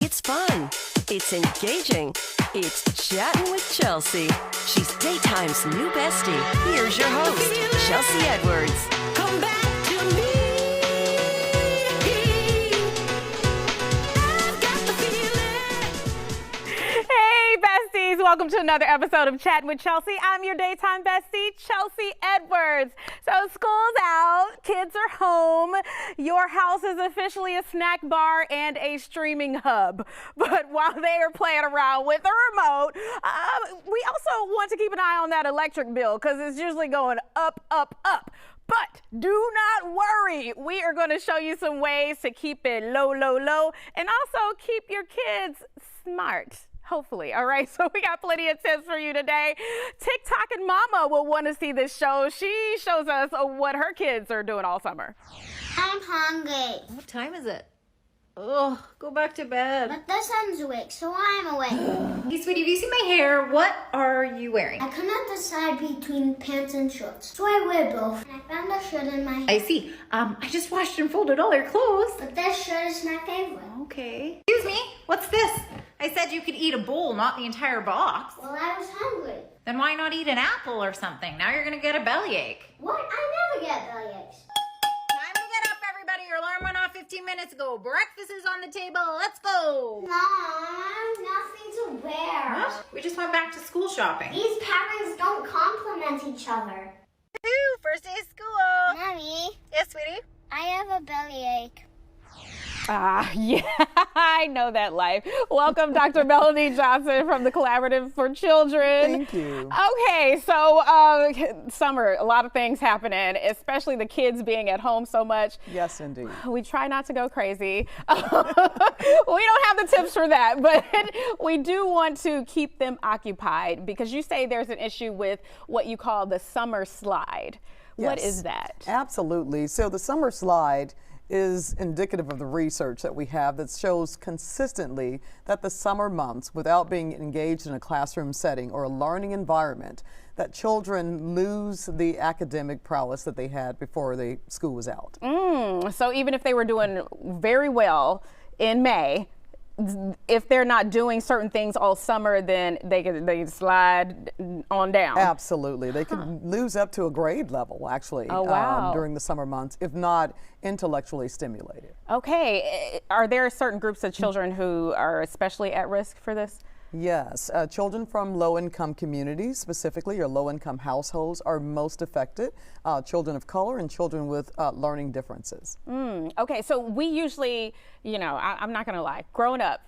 It's fun. It's engaging. It's Chattin' with Chelsea. She's daytime's new bestie. Here's your host, Chelsea Edwards. Come back to me. I've got the feeling. Hey, besties. Welcome to another episode of Chattin' with Chelsea. I'm your daytime bestie, Chelsea Edwards. So school's out, kids are home. Your house is officially a snack bar and a streaming hub. But while they are playing around with the remote, we also want to keep an eye on that electric bill because it's usually going up, up, up. But do not worry. We are going to show you some ways to keep it low, low, low, and also keep your kids smart. Hopefully. All right. So we got plenty of tips for you today. TikTok and Mama will want to see this show. She shows us what her kids are doing all summer. I'm hungry. What time is it? Oh, go back to bed. But the sun's awake, so I'm awake. Hey, sweetie, have you seen my hair? What are you wearing? I cannot decide between pants and shorts, so I wear both. And I found a shirt in my I see. I just washed and folded all your clothes. But this shirt is my favorite. Okay. Excuse me, what's this? I said you could eat a bowl, not the entire box. Well, I was hungry. Then why not eat an apple or something? Now you're gonna get a bellyache. What? I never get bellyaches. Time to get up, everybody. Your alarm went off 15 minutes ago. Breakfast is on the table. Let's go. Mom, nothing to wear. What? We just went back to school shopping. These parents don't compliment each other. Ooh, first day of school. Mommy, Yes, sweetie? I have a bellyache. Yeah, I know that life. Welcome, Dr. Melanie Johnson from the Collaborative for Children. Thank you. Okay, so summer, a lot of things happening, especially the kids being at home so much. Yes, indeed. We try not to go crazy. We don't have the tips for that, but we do want to keep them occupied because you say there's an issue with what you call the summer slide. What Yes, is that? Absolutely. So the summer slide is indicative of the research that we have that shows consistently that the summer months, without being engaged in a classroom setting or a learning environment, that children lose the academic prowess that they had before the school was out. So even if they were doing very well in May, if they're not doing certain things all summer, then they slide on down. Absolutely. They can lose up to a grade level, actually, Oh, wow. during the summer months, if not intellectually stimulated. Okay, are there certain groups of children who are especially at risk for this? Yes, children from low-income communities, specifically, or low-income households, are most affected. Children of color and children with learning differences. Okay, so we usually, I'm not gonna lie, growing up,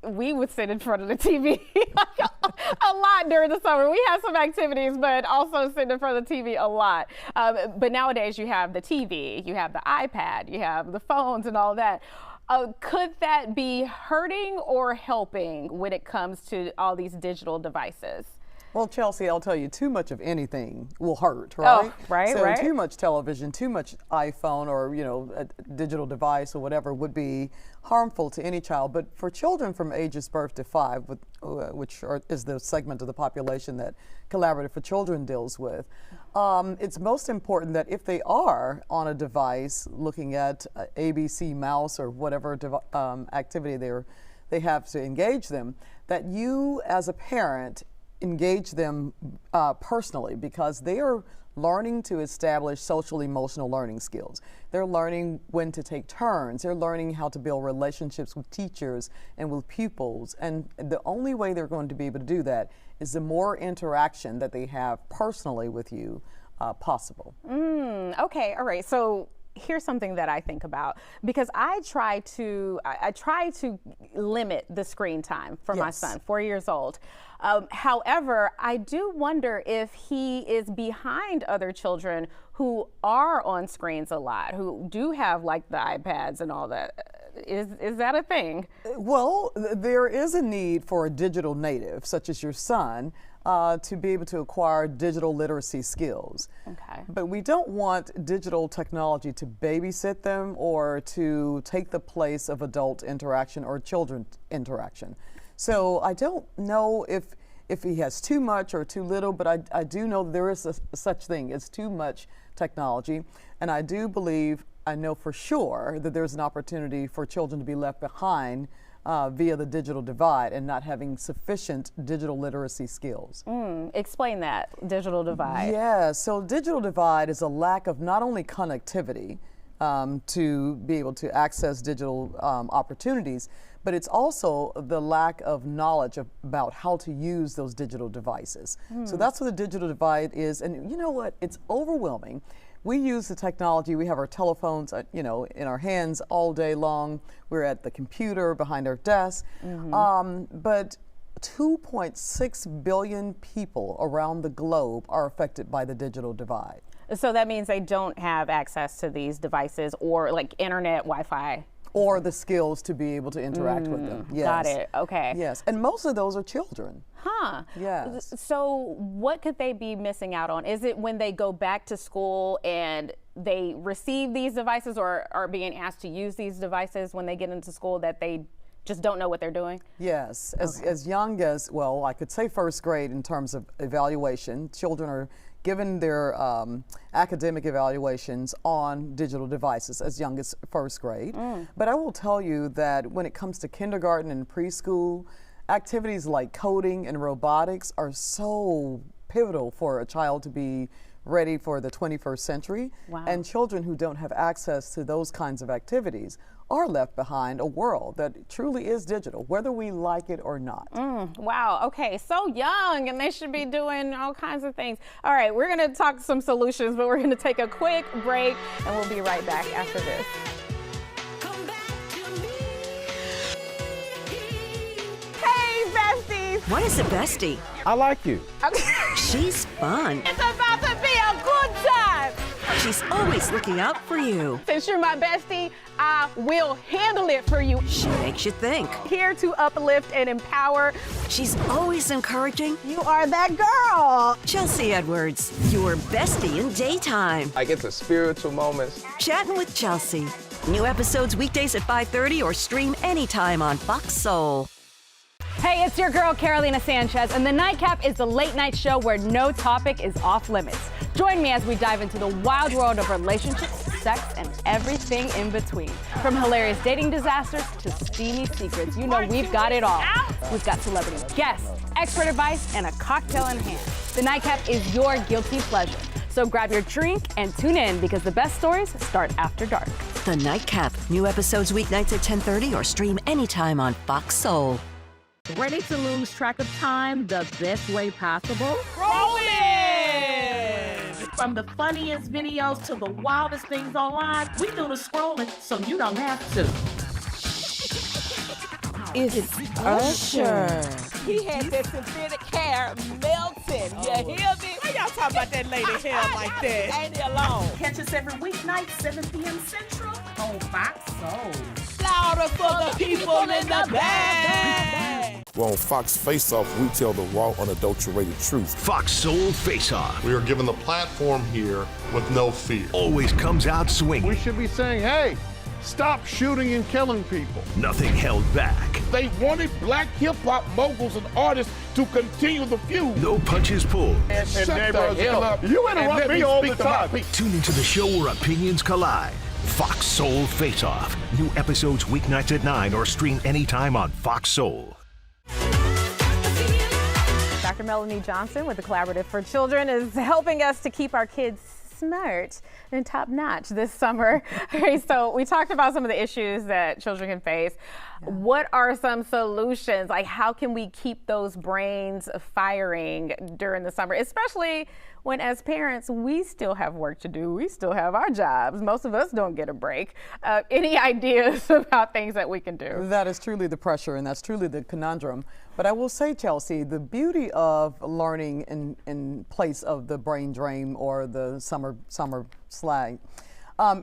we would sit in front of the TV a lot during the summer. We had some activities, but also sit in front of the TV a lot. But nowadays you have the TV, you have the iPad, you have the phones and all that. Could that be hurting or helping when it comes to all these digital devices? Well, Chelsea, I'll tell you, too much of anything will hurt, right? Oh, right, so right. Too much television, too much iPhone or, a digital device or whatever would be harmful to any child. But for children from ages birth to 5, which is the segment of the population that Collaborative for Children deals with, it's most important that if they are on a device looking at ABC Mouse or whatever activity they have to engage them, that you as a parent engage them personally, because they are learning to establish social emotional learning skills. They're learning when to take turns. They're learning how to build relationships with teachers and with pupils. And the only way they're going to be able to do that is the more interaction that they have personally with you possible. Okay, all right. So here's something that I think about, because I try to limit the screen time for my Yes. son, 4 years old. However, I do wonder if he is behind other children who are on screens a lot, who do have like the iPads and all that. Is that a thing? Well, there is a need for a digital native, such as your son, to be able to acquire digital literacy skills. Okay. But we don't want digital technology to babysit them or to take the place of adult interaction or children interaction. So I don't know if he has too much or too little, but I do know there is such thing as too much technology. And I do believe, I know for sure that there's an opportunity for children to be left behind via the digital divide and not having sufficient digital literacy skills. Explain that, digital divide. Yeah, so digital divide is a lack of not only connectivity to be able to access digital opportunities, but it's also the lack of knowledge about how to use those digital devices. So that's what the digital divide is, and you know what? It's overwhelming. We use the technology. We have our telephones, in our hands all day long. We're at the computer behind our desk, but 2.6 billion people around the globe are affected by the digital divide. So that means they don't have access to these devices or like internet, Wi-Fi. Or the skills to be able to interact with them. Yes. Got it. Okay. Yes, and most of those are children. Huh. Yes. So what could they be missing out on? Is it when they go back to school and they receive these devices or are being asked to use these devices when they get into school that they just don't know what they're doing? Yes, as young as, well, I could say first grade in terms of evaluation. Children are given their academic evaluations on digital devices as young as first grade. But I will tell you that when it comes to kindergarten and preschool, activities like coding and robotics are so pivotal for a child to be ready for the 21st century. Wow. And children who don't have access to those kinds of activities are left behind a world that truly is digital, whether we like it or not. Wow. Okay. So young, and they should be doing all kinds of things. All right. We're going to talk some solutions, but we're going to take a quick break, and we'll be right back after this. Hey, besties. What is a bestie? I like you. She's fun. It's about to be a good time. She's always looking out for you. Since you're my bestie, I will handle it for you. She makes you think. Here to uplift and empower. She's always encouraging. You are that girl. Chelsea Edwards, your bestie in daytime. I get the spiritual moments. Chattin' with Chelsea. New episodes weekdays at 5:30 or stream anytime on Fox Soul. Hey, it's your girl Carolina Sanchez, and The Nightcap is the late night show where no topic is off limits. Join me as we dive into the wild world of relationships, sex, and everything in between. From hilarious dating disasters to steamy secrets, you know we've got it all. We've got celebrity guests, expert advice, and a cocktail in hand. The Nightcap is your guilty pleasure. So grab your drink and tune in because the best stories start after dark. The Nightcap. New episodes weeknights at 10:30 or stream anytime on Fox Soul. Ready to lose track of time the best way possible? Rolling! From the funniest videos to the wildest things online, we do the scrolling so you don't have to. It's Usher. He had that synthetic hair melting. You hear me? Why y'all talking about that lady hair like that? Ain't it alone? Catch us every weeknight, 7 p.m. Central on Fox Soul. Louder for the people in the back. Well, on Fox Face Off, we tell the raw, unadulterated truth. Fox Soul Face Off. We are given the platform here with no fear. Always comes out swinging. We should be saying, hey, stop shooting and killing people. Nothing held back. They wanted black hip-hop moguls and artists to continue the feud. No punches pulled. And shut the hell up. You interrupt me all the time. Tune into the show where opinions collide. Fox Soul Face Off. New episodes weeknights at 9 or stream anytime on Fox Soul. Dr. Melanie Johnson with the Collaborative for Children is helping us to keep our kids smart and top notch this summer. Okay, so we talked about some of the issues that children can face. Yeah. What are some solutions? Like, how can we keep those brains firing during the summer, especially when as parents, we still have work to do. We still have our jobs. Most of us don't get a break. Any ideas about things that we can do? That is truly the pressure, and that's truly the conundrum. But I will say, Chelsea, the beauty of learning in place of the brain drain or the summer slang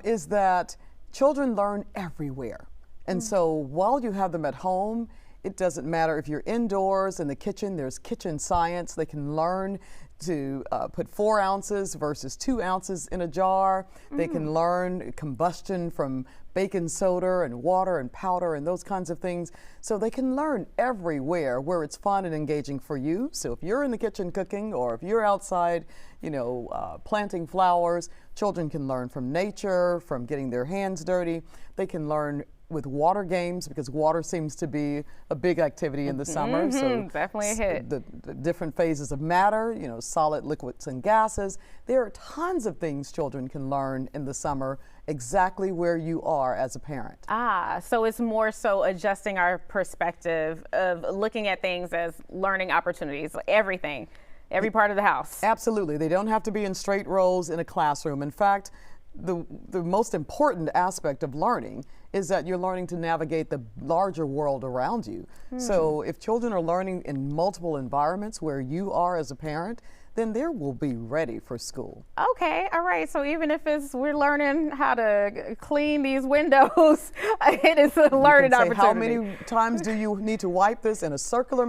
is that children learn everywhere. And so while you have them at home, it doesn't matter if you're indoors in the kitchen, there's kitchen science. They can learn to put 4 ounces versus 2 ounces in a jar. They can learn combustion from baking soda and water and powder and those kinds of things. So they can learn everywhere where it's fun and engaging for you. So if you're in the kitchen cooking or if you're outside, planting flowers, children can learn from nature, from getting their hands dirty. They can learn with water games, because water seems to be a big activity in the summer. So definitely a hit. The different phases of matter, you know, solid, liquids, and gases. There are tons of things children can learn in the summer exactly where you are as a parent. So it's more so adjusting our perspective of looking at things as learning opportunities, everything, every part of the house. Absolutely. They don't have to be in straight rows in a classroom. In fact, the most important aspect of learning is that you're learning to navigate the larger world around you. So if children are learning in multiple environments where you are as a parent, then they will be ready for school. Okay, all right. So even if we're learning how to clean these windows, it is a learning opportunity. How many times do you need to wipe this in a circular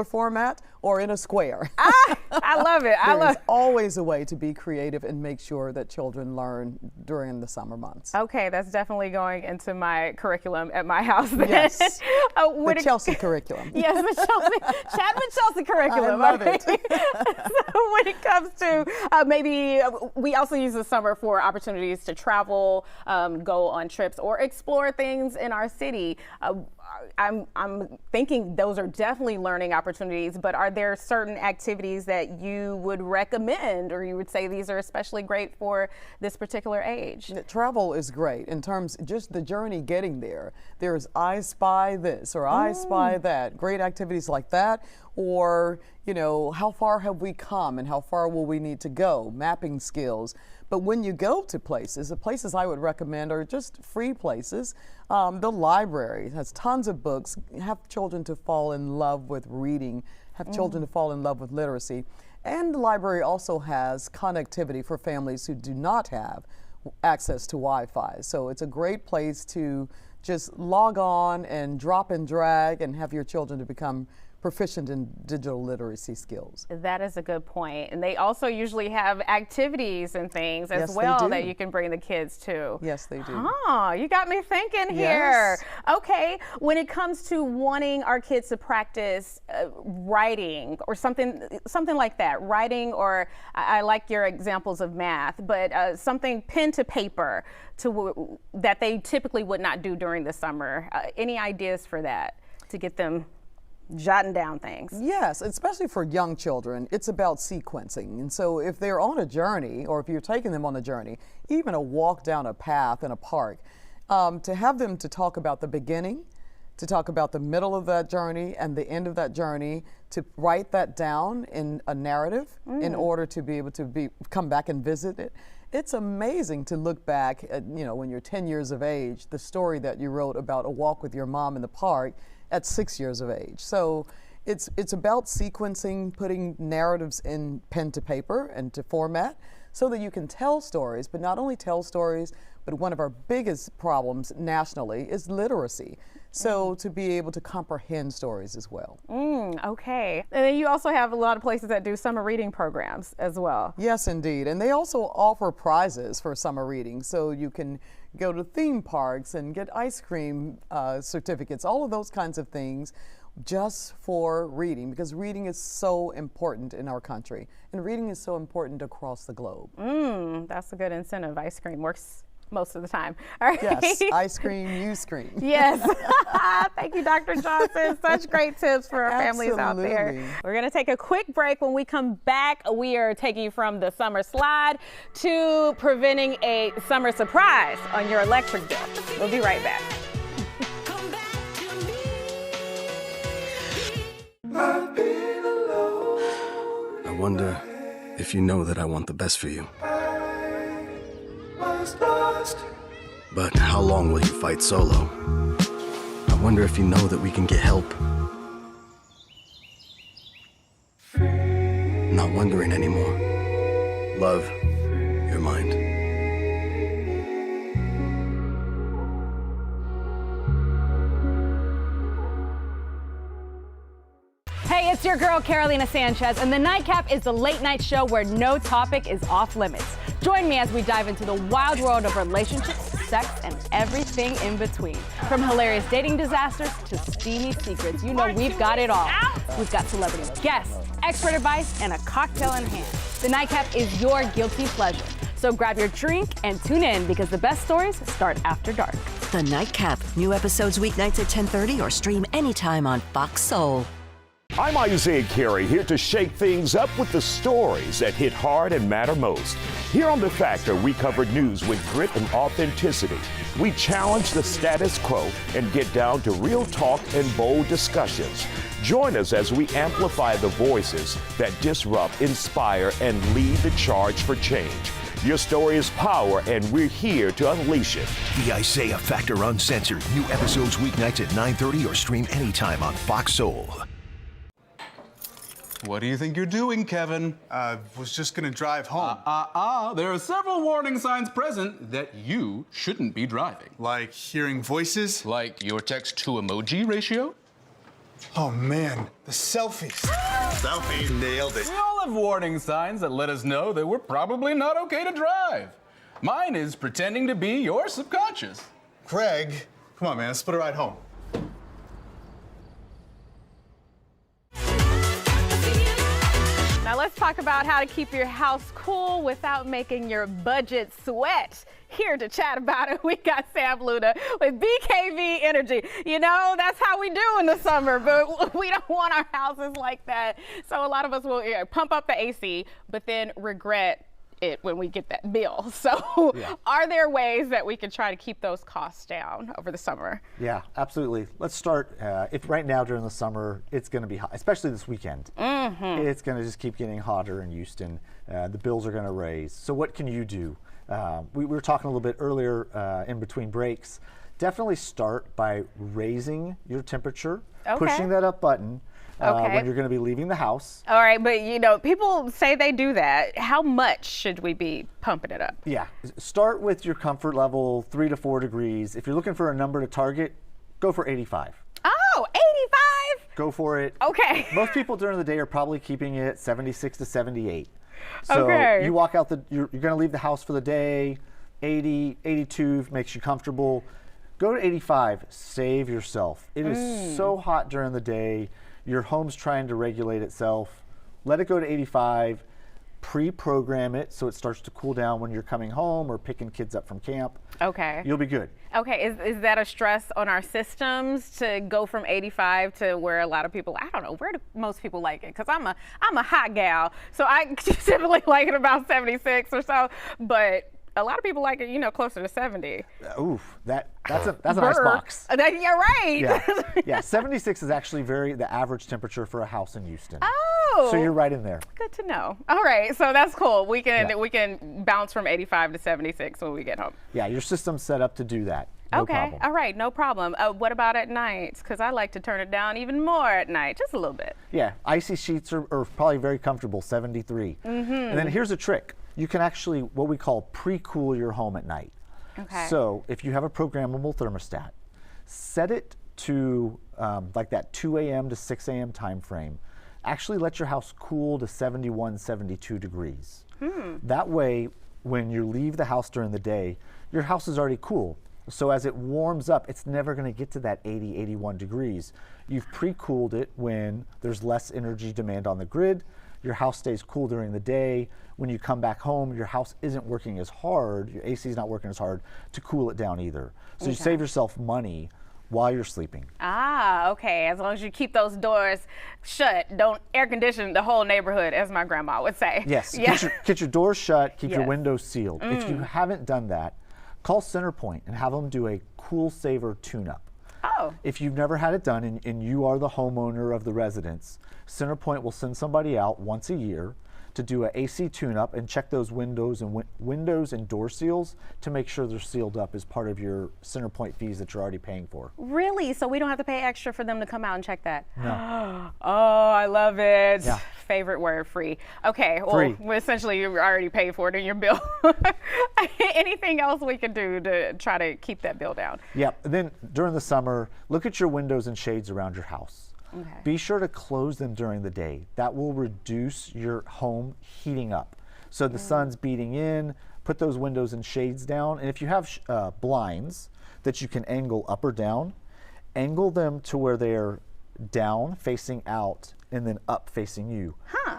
format, or in a square? I love it. There's always a way to be creative and make sure that children learn during the summer months. Okay, that's definitely going into my curriculum at my house then. Yes, the Chelsea curriculum. Yes, the Chattin curriculum. I love it. So when it comes to maybe we also use the summer for opportunities to travel, go on trips, or explore things in our city. I'm thinking those are definitely learning opportunities, but are there certain activities that you would recommend, or you would say these are especially great for this particular age? Travel is great in terms just the journey getting there. There's I Spy this or I Spy that. Great activities like that. Or, you know, how far have we come and how far will we need to go? Mapping skills. But when you go to places, the places I would recommend are just free places. The library has tons of books. Have children to fall in love with reading. Have children to fall in love with literacy. And the library also has connectivity for families who do not have access to Wi-Fi. So it's a great place to just log on and drop and drag and have your children to become proficient in digital literacy skills. That is a good point. And they also usually have activities and things as Yes, well that you can bring the kids to. Yes, they do. Oh, you got me thinking here. Okay, when it comes to wanting our kids to practice writing or something like that, writing, or I like your examples of math, but something pen to paper that they typically would not do during the summer. Any ideas for that to get them jotting down things? Yes, especially for young children, it's about sequencing. And so if they're on a journey, or if you're taking them on a journey, even a walk down a path in a park, to have them to talk about the beginning, to talk about the middle of that journey and the end of that journey, to write that down in a narrative in order to be able to come back and visit it. It's amazing to look back at, you know, when you're 10 years of age, the story that you wrote about a walk with your mom in the park at 6 years of age. So it's about sequencing, putting narratives in pen to paper and to format so that you can tell stories, but not only tell stories, but one of our biggest problems nationally is literacy. So to be able to comprehend stories as well. Okay. And then you also have a lot of places that do summer reading programs as well. Yes, indeed. And they also offer prizes for summer reading. So you can go to theme parks and get ice cream certificates, all of those kinds of things just for reading, because reading is so important in our country. And reading is so important across the globe. That's a good incentive. Ice cream works most of the time. All right. Yes, ice cream, you scream. Yes. Thank you, Dr. Johnson. Such great tips for our families out there. We're going to take a quick break. When we come back, we are taking you from the summer slide to preventing a summer surprise on your electric bill. We'll be right back. I wonder if you know that I want the best for you. But how long will you fight solo? I wonder if you know that we can get help. Not wondering anymore. Love, your mind. Hey, it's your girl, Carolina Sanchez, and The Nightcap is the late night show where no topic is off limits. Join me as we dive into the wild world of relationships, sex, and everything in between. From hilarious dating disasters to steamy secrets, you know we've got it all. We've got celebrity guests, expert advice, and a cocktail in hand. The Nightcap is your guilty pleasure. So grab your drink and tune in, because the best stories start after dark. The Nightcap. New episodes weeknights at 10:30 or stream anytime on Fox Soul. I'm Isaiah Carey, here to shake things up with the stories that hit hard and matter most. Here on The Factor, we cover news with grit and authenticity. We challenge the status quo and get down to real talk and bold discussions. Join us as we amplify the voices that disrupt, inspire, and lead the charge for change. Your story is power, and we're here to unleash it. The Isaiah Factor Uncensored. New episodes weeknights at 9:30 or stream anytime on Fox Soul. What do you think you're doing, Kevin? Was just gonna drive home. There are several warning signs present that you shouldn't be driving. Like hearing voices? Like your text-to-emoji ratio? Oh man, the selfies. Selfie. Nailed it. We all have warning signs that let us know that we're probably not okay to drive. Mine is pretending to be your subconscious. Craig, come on man, let's put a ride home. Now let's talk about how to keep your house cool without making your budget sweat. Here to chat about it, we got Sam Luna with BKV Energy. You know, that's how we do in the summer, but we don't want our houses like that. So a lot of us will pump up the AC, but then regret it when we get that bill. So are there ways that we can try to keep those costs down over the summer? Yeah, absolutely. Let's start, if right now during the summer, it's gonna be hot, especially this weekend. It's gonna just keep getting hotter in Houston. The bills are gonna raise. So what can you do? We were talking a little bit earlier in between breaks. Definitely start by raising your temperature, pushing that up button when you're gonna be leaving the house. All right, but you know, people say they do that. How much should we be pumping it up? Yeah, start with your comfort level, 3 to 4 degrees. If you're looking for a number to target, go for 85. Oh, 85? Go for it. Okay. Most people during the day are probably keeping it 76 to 78. So you walk out you're gonna leave the house for the day, 80, 82 makes you comfortable. Go to 85, save yourself. It is so hot during the day. Your home's trying to regulate itself. Let it go to 85, pre-program it so it starts to cool down when you're coming home or picking kids up from camp. Okay. You'll be good. Okay, is that a stress on our systems to go from 85 to where a lot of people, I don't know, where do most people like it? Because I'm a hot gal, so I typically like it about 76 or so, but a lot of people like it, you know, closer to 70. Oof, that's a nice box. You're right. Yeah, 76 is actually the average temperature for a house in Houston. Oh. So you're right in there. Good to know. All right, so that's cool. We can bounce from 85 to 76 when we get home. Yeah, your system's set up to do that. No problem. All right, no problem. What about at night? Because I like to turn it down even more at night, just a little bit. Yeah, icy sheets are probably very comfortable, 73. And then here's a trick. You can actually, what we call pre-cool your home at night. Okay. So if you have a programmable thermostat, set it to like that 2 a.m. to 6 a.m. time frame. Actually let your house cool to 71, 72 degrees. That way, when you leave the house during the day, your house is already cool. So as it warms up, it's never going to get to that 80, 81 degrees. You've pre-cooled it when there's less energy demand on the grid. Your house stays cool during the day. When you come back home, your house isn't working as hard, your AC is not working as hard to cool it down either. So you save yourself money while you're sleeping. Okay, as long as you keep those doors shut, don't air condition the whole neighborhood, as my grandma would say. Yes, get your doors shut, keep your windows sealed. If you haven't done that, call CenterPoint and have them do a Cool Saver tune-up. If you've never had it done and you are the homeowner of the residence, CenterPoint will send somebody out once a year to do an AC tune-up and check those windows and door seals to make sure they're sealed up as part of your CenterPoint fees that you're already paying for. Really? So we don't have to pay extra for them to come out and check that? No. Oh, I love it. Yeah. Favorite word, free. Okay, Free. Well, essentially you already paid for it in your bill. Anything else we can do to try to keep that bill down? Yeah, then during the summer, look at your windows and shades around your house. Be sure to close them during the day. That will reduce your home heating up. So the sun's beating in, put those windows and shades down. And if you have blinds that you can angle up or down, angle them to where they're down facing out and then up facing you.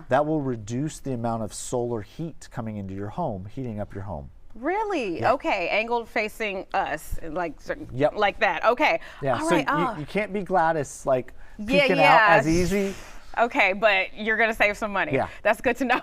That will reduce the amount of solar heat coming into your home, heating up your home. Really? Yeah. Okay, angled facing us, like Yep. like that. Okay. Yeah, All so right. you can't be Gladys like Yeah, peeking yeah. out as easy. Okay, but you're going to save some money. Yeah. That's good to know.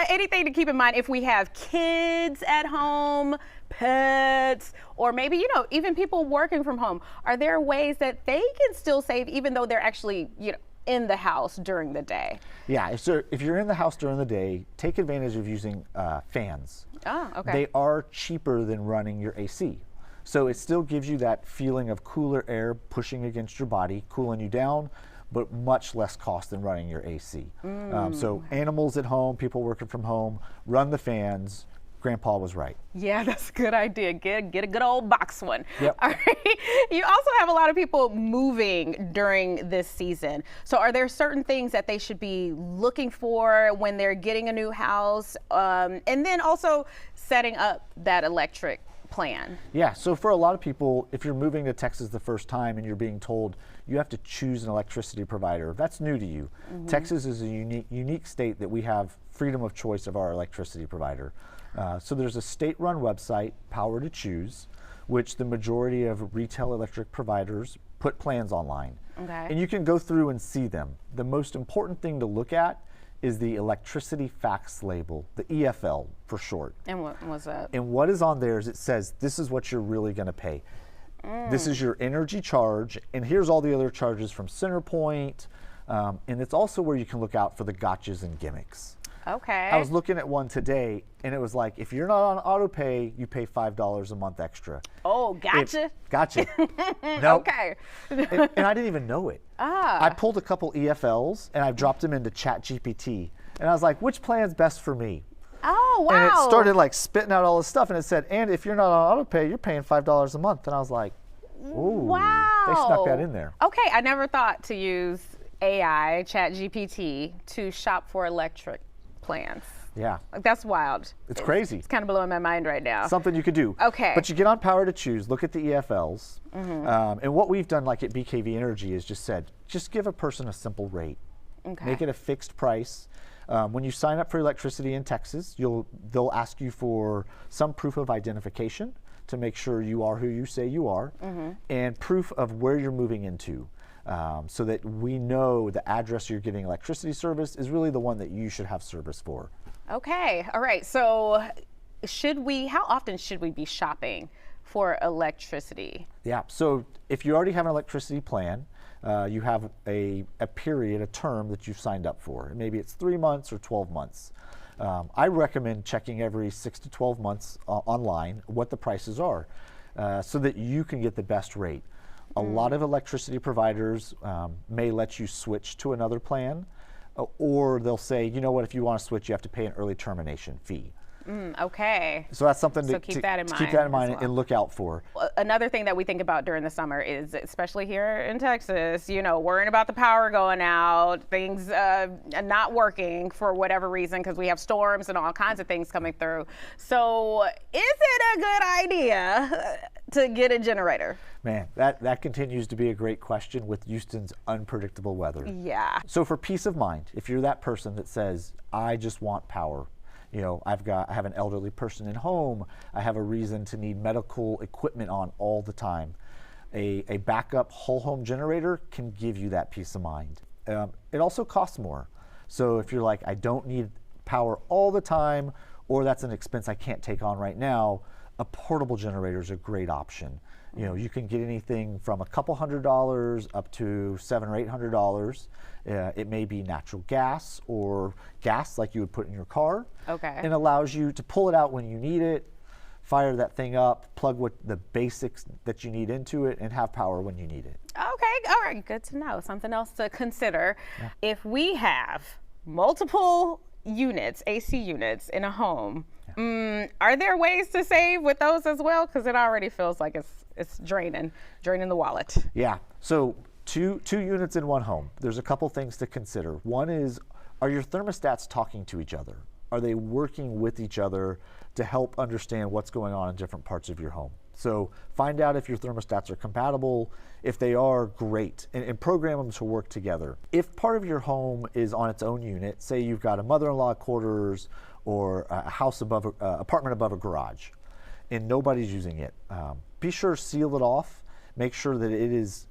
Anything to keep in mind if we have kids at home, pets, or maybe, you know, even people working from home. Are there ways that they can still save even though they're actually, you know, in the house during the day? Yeah, so if you're in the house during the day, take advantage of using fans. Oh, okay. They are cheaper than running your AC. So it still gives you that feeling of cooler air pushing against your body, cooling you down, but much less cost than running your AC. So animals at home, people working from home, run the fans. Grandpa was right. Yeah, that's a good idea. Get a good old box one. Yep. All right. You also have a lot of people moving during this season. So are there certain things that they should be looking for when they're getting a new house? And then also setting up that electric plan. Yeah, so for a lot of people, if you're moving to Texas the first time and you're being told you have to choose an electricity provider, that's new to you. Texas is a unique state that we have freedom of choice of our electricity provider. So there's a state-run website, Power to Choose, which the majority of retail electric providers put plans online. Okay. And you can go through and see them. The most important thing to look at is the electricity facts label, the EFL for short. And what was that? And what is on there is it says, this is what you're really going to pay. This is your energy charge, and here's all the other charges from CenterPoint, and it's also where you can look out for the gotchas and gimmicks. Okay. I was looking at one today, and it was like, if you're not on auto pay, you pay $5 a month extra. Oh, gotcha. Gotcha. Nope. Okay. and I didn't even know it. Ah. I pulled a couple EFLs, and I've dropped them into ChatGPT, and I was like, which plan's best for me? Oh, wow. And it started like spitting out all this stuff, and it said, and if you're not on auto pay, you're paying $5 a month. And I was like, ooh, wow. they snuck that in there. Okay, I never thought to use AI, ChatGPT, to shop for electric plans. Yeah. Like, that's wild. It's crazy. It's kind of blowing my mind right now. Something you could do. Okay. But you get on Power to Choose, look at the EFLs, and what we've done like at BKV Energy is just said, just give a person a simple rate. Okay. Make it a fixed price. When you sign up for electricity in Texas, they'll ask you for some proof of identification to make sure you are who you say you are, and proof of where you're moving into, so that we know the address you're getting electricity service is really the one that you should have service for. Okay. All right. So how often should we be shopping for electricity? Yeah. So if you already have an electricity plan, you have a period, a term that you've signed up for. Maybe it's 3 months or 12 months. I recommend checking every 6 to 12 months online what the prices are, so that you can get the best rate. A lot of electricity providers may let you switch to another plan, or they'll say, you know what, if you want to switch, you have to pay an early termination fee. Okay. So that's something to keep that in mind and look out for. Another thing that we think about during the summer is, especially here in Texas, you know, worrying about the power going out, things not working for whatever reason because we have storms and all kinds of things coming through. So is it a good idea to get a generator? Man, that continues to be a great question with Houston's unpredictable weather. Yeah. So for peace of mind, if you're that person that says, I just want power, you know, I have an elderly person at home, I have a reason to need medical equipment on all the time, a backup whole home generator can give you that peace of mind. It also costs more. So if you're like, I don't need power all the time, or that's an expense I can't take on right now, a portable generator is a great option. You know, you can get anything from a couple $100s up to $700 or $800. It may be natural gas or gas like you would put in your car. Okay. And allows you to pull it out when you need it, fire that thing up, plug what the basics that you need into it, and have power when you need it. Okay, all right, good to know. Something else to consider. Yeah. If we have multiple units, AC units in a home, are there ways to save with those as well? Because it already feels like it's draining the wallet. Yeah, so two units in one home. There's a couple things to consider. One is, are your thermostats talking to each other? Are they working with each other to help understand what's going on in different parts of your home? So find out if your thermostats are compatible. If they are, great, and program them to work together. If part of your home is on its own unit, say you've got a mother-in-law quarters or a house above, apartment above a garage, and nobody's using it, be sure to seal it off. Make sure that it is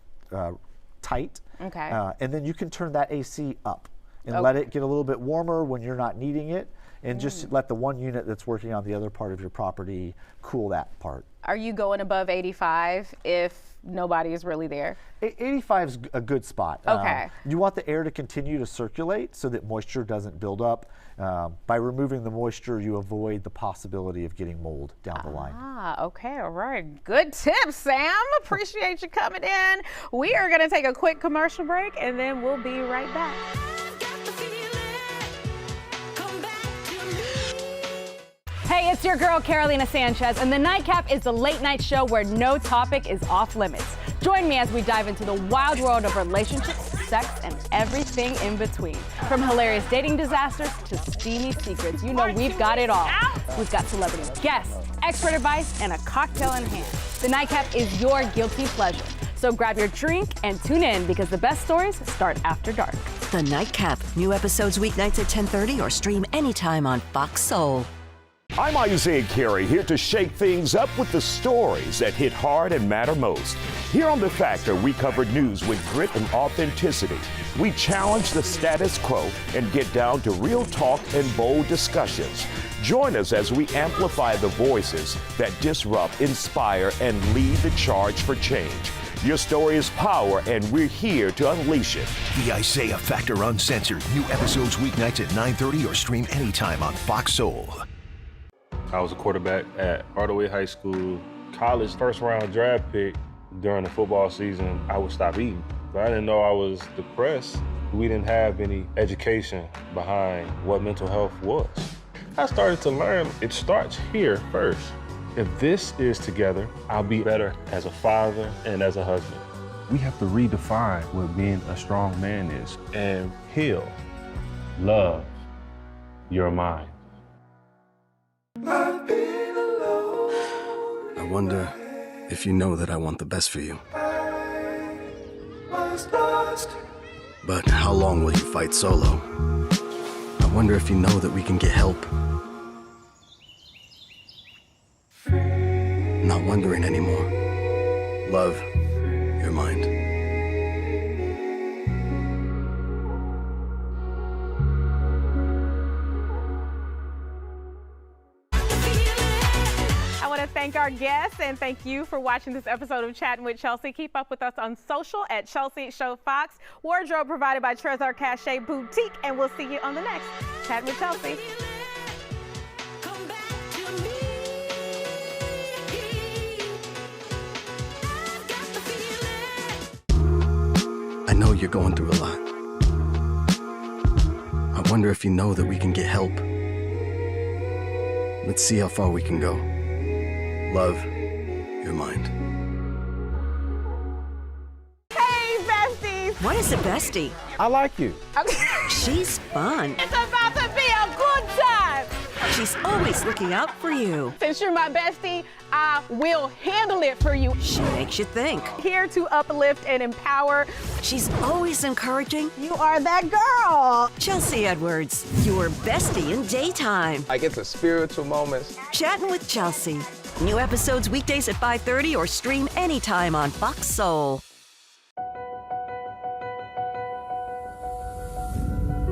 tight. Okay. And then you can turn that AC up and let it get a little bit warmer when you're not needing it, and just let the one unit that's working on the other part of your property cool that part. Are you going above 85 if nobody is really there? 85 is a good spot. Okay. You want the air to continue to circulate so that moisture doesn't build up. By removing the moisture, you avoid the possibility of getting mold down the line. Ah, okay, all right. Good tips, Sam. Appreciate you coming in. We are going to take a quick commercial break, and then we'll be right back. Hey, it's your girl, Carolina Sanchez, and the Nightcap is the late night show where no topic is off limits. Join me as we dive into the wild world of relationships, sex, and everything in between. From hilarious dating disasters to steamy secrets, you know we've got it all. We've got celebrity guests, expert advice, and a cocktail in hand. The Nightcap is your guilty pleasure. So grab your drink and tune in because the best stories start after dark. The Nightcap. New episodes weeknights at 10:30 or stream anytime on Fox Soul. I'm Isaiah Carey, here to shake things up with the stories that hit hard and matter most. Here on The Factor, we cover news with grit and authenticity. We challenge the status quo and get down to real talk and bold discussions. Join us as we amplify the voices that disrupt, inspire, and lead the charge for change. Your story is power, and we're here to unleash it. The Isaiah Factor Uncensored. New episodes weeknights at 9:30 or stream anytime on Fox Soul. I was a quarterback at Hardaway High School. College first-round draft pick. During the football season, I would stop eating. But I didn't know I was depressed. We didn't have any education behind what mental health was. I started to learn it starts here first. If this is together, I'll be better as a father and as a husband. We have to redefine what being a strong man is and heal, love your mind. I wonder if you know that I want the best for you. But how long will you fight solo? I wonder if you know that we can get help. Not wondering anymore. Love your mind. Thank our guests and thank you for watching this episode of Chattin' with Chelsea. Keep up with us on social at Chelsea Show Fox. Wardrobe provided by Trezor Cache Boutique, and we'll see you on the next Chattin' with Chelsea. I know you're going through a lot. I wonder if you know that we can get help. Let's see how far we can go. Love your mind. Hey, besties! What is a bestie? I like you. Okay. She's fun. It's about to be a good time. She's always looking out for you. Since you're my bestie, I will handle it for you. She makes you think. Here to uplift and empower. She's always encouraging. You are that girl. Chelsea Edwards, your bestie in daytime. I get the spiritual moments. Chattin' with Chelsea. New episodes weekdays at 5:30 or stream anytime on Fox Soul.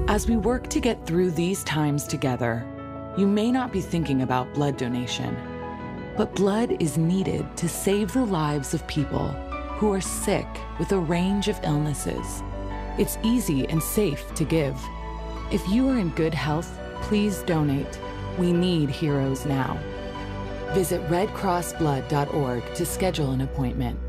As we work to get through these times together, you may not be thinking about blood donation, but blood is needed to save the lives of people who are sick with a range of illnesses. It's easy and safe to give. If you are in good health, please donate. We need heroes now. Visit redcrossblood.org to schedule an appointment.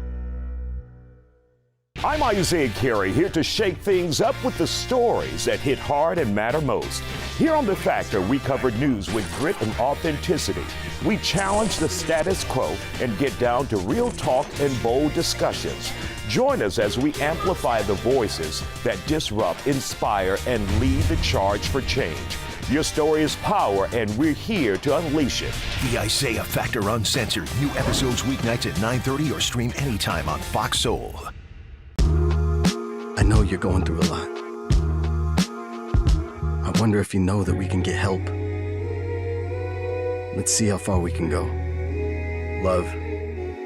I'm Isaiah Carey, here to shake things up with the stories that hit hard and matter most. Here on The Factor, we cover news with grit and authenticity. We challenge the status quo and get down to real talk and bold discussions. Join us as we amplify the voices that disrupt, inspire, and lead the charge for change. Your story is power, and we're here to unleash it. The Isaiah Factor Uncensored. New episodes weeknights at 9:30 or stream anytime on Fox Soul. I know you're going through a lot. I wonder if you know that we can get help. Let's see how far we can go. Love,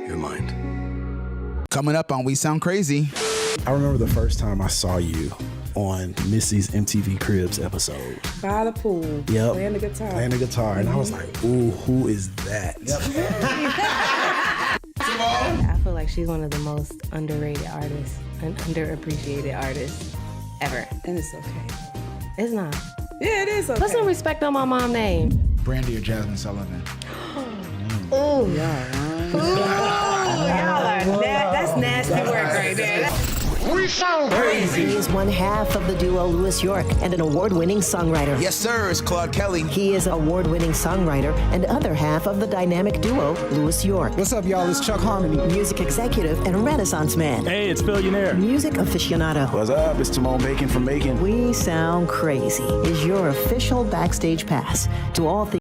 your mind. Coming up on We Sound Crazy. I remember the first time I saw you on Missy's MTV Cribs episode. By the pool. Yep. Playing the guitar. Playing the guitar. And I was like, ooh, who is that? I feel like she's one of the most underrated artists and underappreciated artists ever. And it's okay. It's not. Yeah, it is okay. Put some respect on my mom's name. Brandy or Jasmine Sullivan? Oh, y'all are that's nasty work right there. We Sound Crazy. He is one half of the duo Louis York and an award-winning songwriter. Yes, sir. It's Claude Kelly. He is an award-winning songwriter and other half of the dynamic duo Louis York. What's up, y'all? It's Chuck Harmony. Music executive and Renaissance man. Hey, it's Billionaire. Music aficionado. What's up? It's Timon Bacon from Macon. We Sound Crazy is your official backstage pass to all things